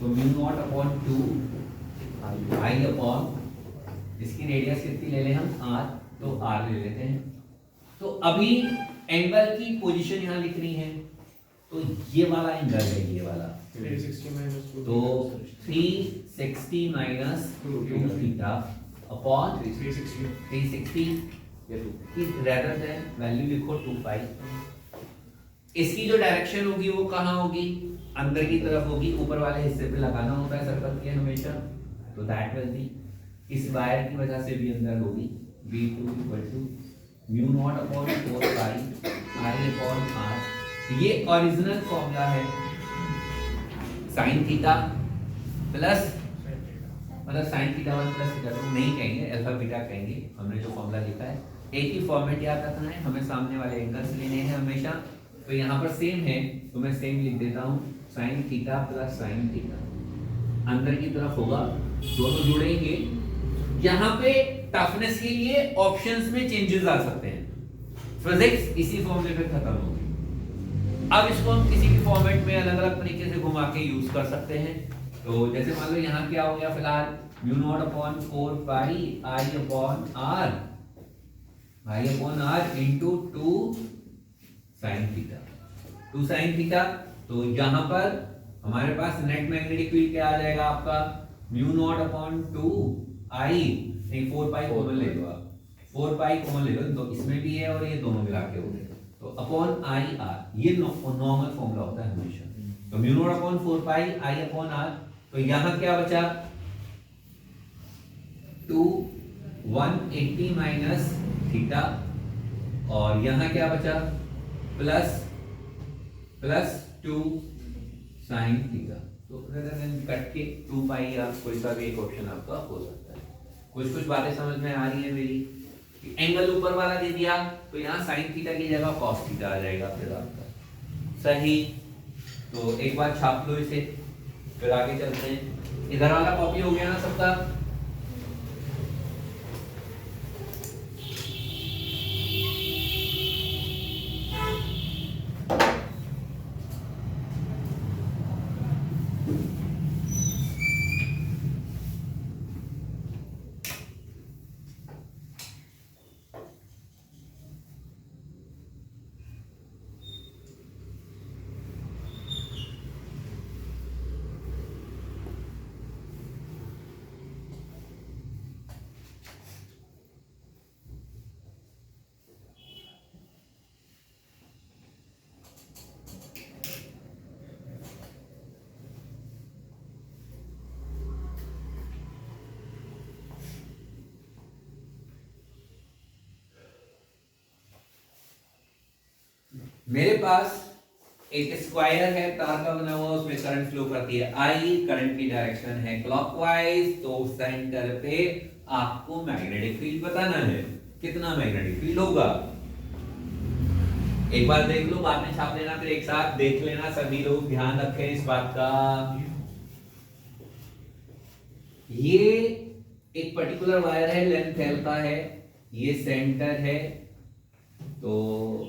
तो mu not upon 2 I upon, इसकी रेडियस कितनी ले लें हम, आर, तो आर ले लेते हैं। तो अभी एंगल की पोजीशन यहाँ लिखनी है, तो ये वाला एंगल है, ये वाला 360 minus 2 तो 360 माइनस 2 थीटा अपॉन 360 की रेदर देन वैल्यू लिखो 2 पाई। इसकी जो डायरेक्शन होगी वो कहाँ होगी, अंदर की तरफ होगी, ऊपर वाले हिस्से पे लगाना होता है सर्कल के हमेशा। तो दैट विल बी, इस वायर की वजह से भी अंदर होगी, V2 equal to mu not upon 4 pi I upon R. ये ओरिजिनल फॉर्मूला है साइन थीटा प्लस, मतलब साइन थीटा 1 प्लस थीटा 2 नहीं कहेंगे, अल्फा बीटा कहेंगे। हमने जो फॉर्मूला लिखा है, एक ही फॉर्मेट याद रखना है, हमें सामने वाले एंगल्स लेने हैं हमेशा। तो यहाँ पर सेम है, तो मैं सेम लिख देता हूँ, sign theta plus sine theta. अंदर की तरफ होगा, दोनों जुड़ेंगे। यहाँ पे टफनेस के लिए ऑप्शंस में चेंजेस आ सकते हैं, फिजिक्स इसी फॉर्मूले पे खत्म होगी। अब इसको हम किसी भी फॉर्मेट में अलग अलग तरीके से घुमा के यूज कर सकते हैं। तो जैसे मान लो यहाँ क्या हो गया, फिलहाल mu not upon 4 pi I upon R into 2 sine theta, 2 sine theta. तो यहाँ पर हमारे पास नेट मैग्नेटिक फील्ड क्या आ जाएगा आपका, म्यू नॉट अपॉन 2 आई, नहीं 4 पाई कॉमन ले लो आप, 4 पाई कॉमन ले लो, तो इसमें भी है और ये दोनों मिला के हो गए, तो अपॉन आई आर। ये नॉर्मल फॉर्मूला होता है हमेशा। तो mu not upon 4 pi I upon R. तो यहाँ क्या बचा, 2 180 माइनस थीटा, और यहाँ क्या बचा, प्लस 2 साइन थीटा। तो कट के 2 पाई या कोई सा भी एक ऑप्शन आपका हो सकता है। कुछ बातें समझ में आ रही है मेरी। एंगल ऊपर वाला दे दिया, तो यहाँ साइन थीटा की जगह कॉस थीटा आ जाएगा फिर आपका, सही। तो एक बार छाप लो इसे, फिर आगे चलते हैं। इधर वाला कॉपी हो गया ना सबका। मेरे पास एक स्क्वायर है, तार का बना हुआ, उसमें करंट फ्लो करती है आई, करंट की डायरेक्शन है क्लॉकवाइज। तो सेंटर पे आपको मैग्नेटिक फील्ड बताना है, कितना मैग्नेटिक फील्ड होगा। एक बार देख लो, बाद में छाप लेना, फिर एक साथ देख लेना, सभी लोग ध्यान रखें इस बात का। ये एक पर्टिकुलर वायर है, लेंथ एल का है, ये सेंटर है। तो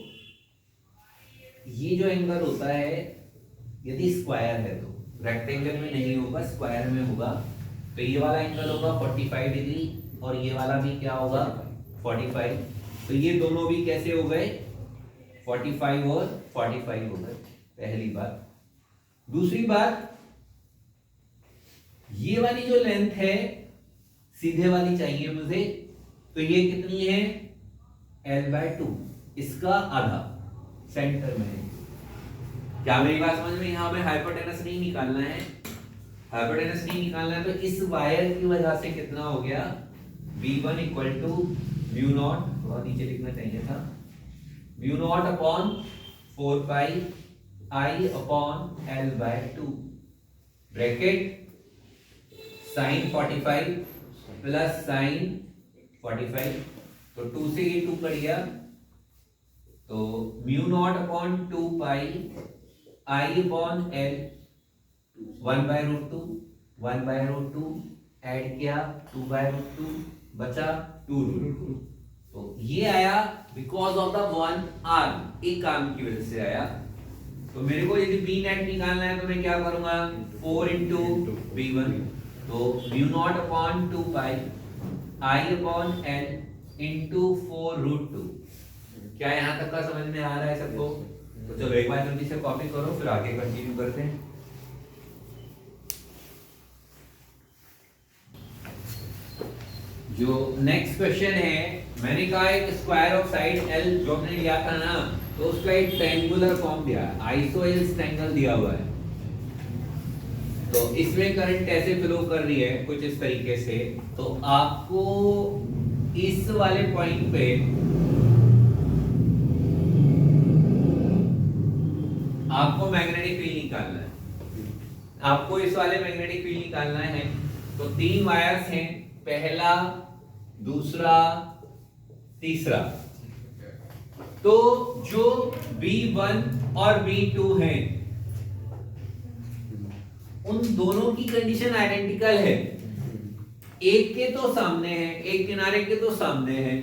ये जो एंगल होता है, यदि स्क्वायर है तो रेक्टेंगल में नहीं होगा, स्क्वायर में होगा। तो ये वाला एंगल होगा 45 डिग्री, और ये वाला भी क्या होगा 45। तो ये दोनों भी कैसे हो गए, 45 और 45 हो गए, पहली बात। दूसरी बात, ये वाली जो लेंथ है सीधे वाली चाहिए मुझे, तो ये कितनी है, L/2, इसका आधा सेंटर में है। क्या मेरी बात समझ में, यहां हमें हाइपोटेनस नहीं निकालना है, हाइपोटेनस नहीं निकालना है। तो इस वायर की वजह से कितना हो गया, V1 equal to mu not, थोड़ा नीचे लिखना चाहिए था, mu not upon 4 pi I upon L/2 bracket sine 45 plus sine 45। तो 2 से ये 2 कट गया, तो तो mu not upon 2 pi I upon L 1/√2 1/√2 add किया 2/√2 बचा 2√2। तो ये आया because of the one arm, एक काम की वजह से आया। तो मेरे को यदि बी नेट निकालना है तो मैं क्या करूंगा 4 इंटू B1, तो mu not upon 2 pi I upon L into 4√2। क्या यहाँ तक का समझ में आ रहा है सबको? तो चलो एक बार जल्दी से कॉपी करो फिर आगे कंटिन्यू करते हैं। जो नेक्स्ट क्वेश्चन है, मैंने कहा एक स्क्वायर ऑफ साइड L जो हमने लिया था ना, तो उसका एक ट्रायंगुलर फॉर्म दिया है, आइसोसेलेस ट्रायंगल दिया हुआ है। तो इसमें करंट ऐसे फ्लो कर रही है कुछ इस तरीके से। तो आपको इस वाले पॉइंट पे आपको मैग्नेटिक फील्ड निकालना है, आपको इस वाले मैग्नेटिक फील्ड निकालना है। तो 3 वायर्स हैं, पहला, दूसरा, तीसरा। तो जो B1 और B2 हैं, उन दोनों की कंडीशन आइडेंटिकल है। एक के तो सामने है, एक किनारे के तो सामने है,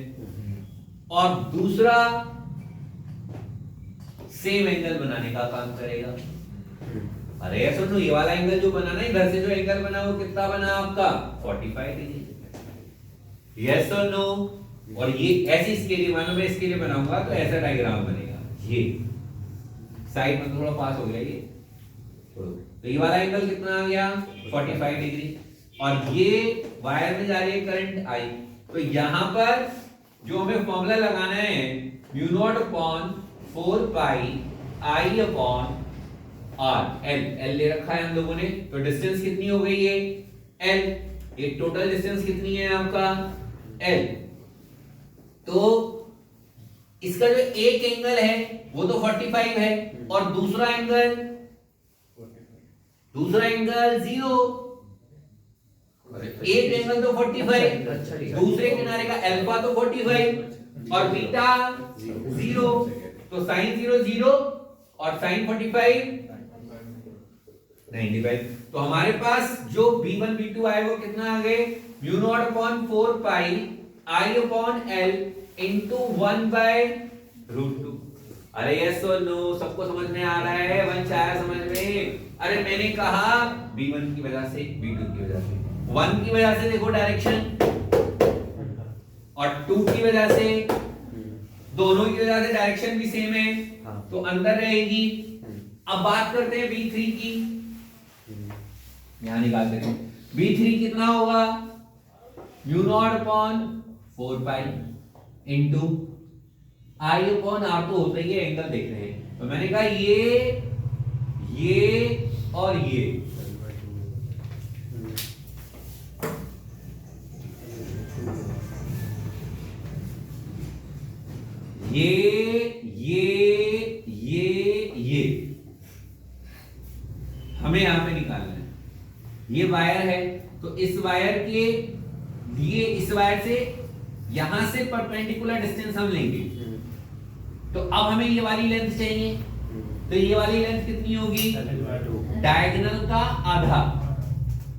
और दूसरा सेम एंगल बनाने का काम करेगा। अरे ऐसा सुनो, ये वाला एंगल जो बना ना, इधर से जो एंगल बना वो कितना बना आपका 45 डिग्री। यस और नो? और ये ऐसी इसके लिए, मानो मैं इसके लिए बनाऊंगा तो ऐसा डायग्राम बनेगा। ये साइड में थोड़ा पास हो गया ये, तो ये वाला एंगल कितना आ गया 45 डिग्री। और ये वायर में जा रही है करंट आई। तो यहां पर जो हमें फॉर्मूला लगाना है mu not upon 4 pi I upon R, L ले रखा है हम लोगों ने। तो डिस्टेंस कितनी हो गई है एल, ये टोटल डिस्टेंस कितनी है आपका एल। तो इसका जो एक एंगल है वो तो 45 है, और दूसरा एंगल 0। एक एंगल तो 45, दूसरे किनारे का अल्फा तो 45 और बीटा 0। तो साइन 0 0 और साइन 45 95। तो हमारे पास जो B1 B2 आए वो कितना आ गए mu naught upon 4 pi I upon L into 1/√2। अरे यस और नो? सबको समझ में आ रहा है? वंश आया समझ में? अरे मैंने कहा B1 की वजह से, B2 की वजह से, 1 की वजह से देखो डायरेक्शन, और 2 की वजह से, दोनों की वजह से डायरेक्शन भी सेम है, तो अंदर रहेगी। अब बात करते हैं B3 की, यहां निकालते हैं। B3 कितना होगा mu not upon 4 pi into I upon R, तो होता ही है, एंगल देख रहे हैं। तो मैंने कहा ये और ये हमें यहां पे निकालना है। ये वायर है, तो इस वायर के लिए इस वायर से यहां से परपेंडिकुलर डिस्टेंस हम लेंगे। तो अब हमें ये वाली लेंथ चाहिए, तो ये वाली लेंथ कितनी होगी डायगोनल का आधा।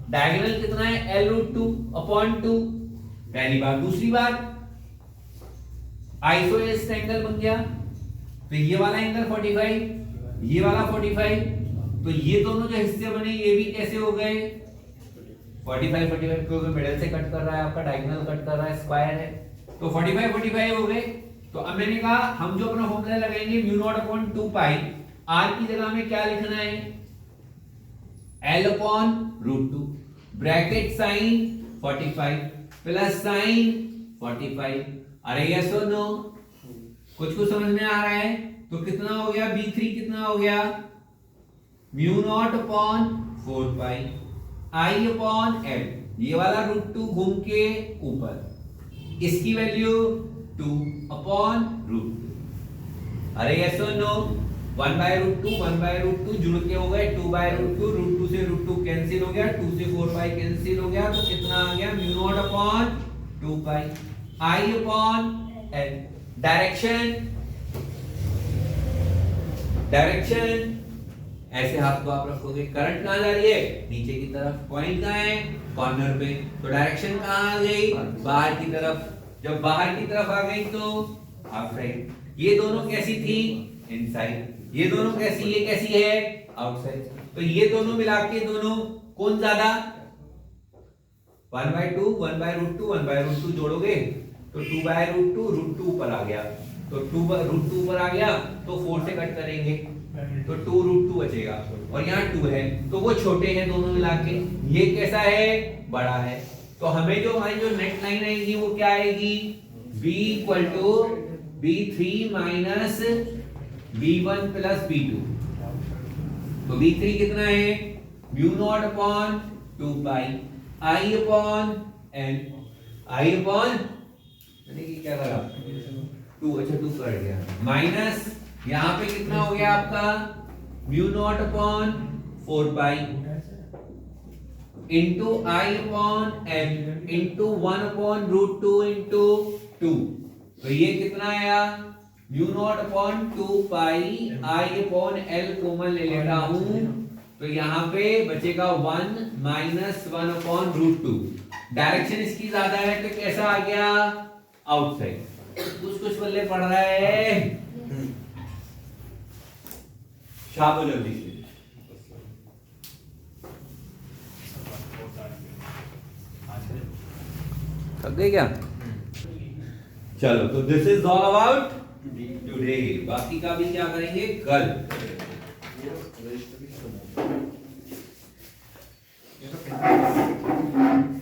डायगोनल कितना है L√2 अपॉन 2, पहली बात। दूसरी बात आइसोसेलेस ट्रायंगल बन गया, तो ये वाला एंगल 45, ये वाला 45, तो ये दोनों जो हिस्से बने ये भी कैसे हो गए 45 क्योंकि मिडिल से कट कर रहा है, आपका डायगोनल कट कर रहा है, स्क्वायर है, तो 45 हो गए। तो अब मैंने कहा हम जो अपना फॉर्मूला लगाएंगे mu not upon 2 pi, R की जगह में क्या लिखना है L/√2 bracket sine 45 plus sine 45। अरे यस और नो? कुछ समझ में आ रहा है? तो कितना हो गया B3 कितना हो गया mu not upon 4 pi I upon L, ये वाला √2 घूम के ऊपर, इसकी वैल्यू 2 अपॉन √2। अरे यस और नो? 1/√2 जुड़ के हो गए 2/√2, √2 से √2 कैंसिल हो गया, 2 से 4 पाई कैंसिल हो गया, तो कितना आ गया mu not upon 2 pi I upon L. Direction direction ऐसे हाथ को आप रखोगे, करंट कहाँ जा रही है, नीचे की तरफ, पॉइंट कहाँ है, कॉर्नर पे, तो डायरेक्शन कहाँ आ गई, बाहर की तरफ। जब बाहर की तरफ आ गई तो आउटसाइड। ये दोनों कैसी थी, इनसाइड। ये दोनों कैसी, ये कैसी है, आउटसाइड। तो ये दोनों मिला के दोनों कौन ज्यादा, 1/2 1/√2 1/√2 जोड़ोगे तो 2/√2, √2 ऊपर आ गया, तो 2/√2 ऊपर आ गया तो 4 से कट करेंगे तो 2√2 बचेगा, और यहाँ 2 है तो वो छोटे हैं दोनों मिला के, ये कैसा है, बड़ा है। तो हमें जो हमारी जो नेट लाइन आएगी वो क्या आएगी, b = b3 minus b1 plus b2। तो b3 कितना है, μ0 upon 2 pi I upon n, I upon यानी कि क्या करा 2, अच्छा 2 कर गया, माइनस यहाँ पे कितना हो गया आपका μ0 upon 4 pi into I upon n into 1/√2 into 2। तो ये कितना आया, μ0 upon 2 pi I upon L common ले लेता हूं, तो यहाँ पे बचेगा 1 माइनस 1/√2। डायरेक्शन इसकी ज्यादा है तो कैसा आ गया, आउटसाइड। कुछ बल्ले पड़ रहा है, शाबो जल्दी से। थक गए क्या, चलो तो this is all about today, बाकी का भी क्या करेंगे कल।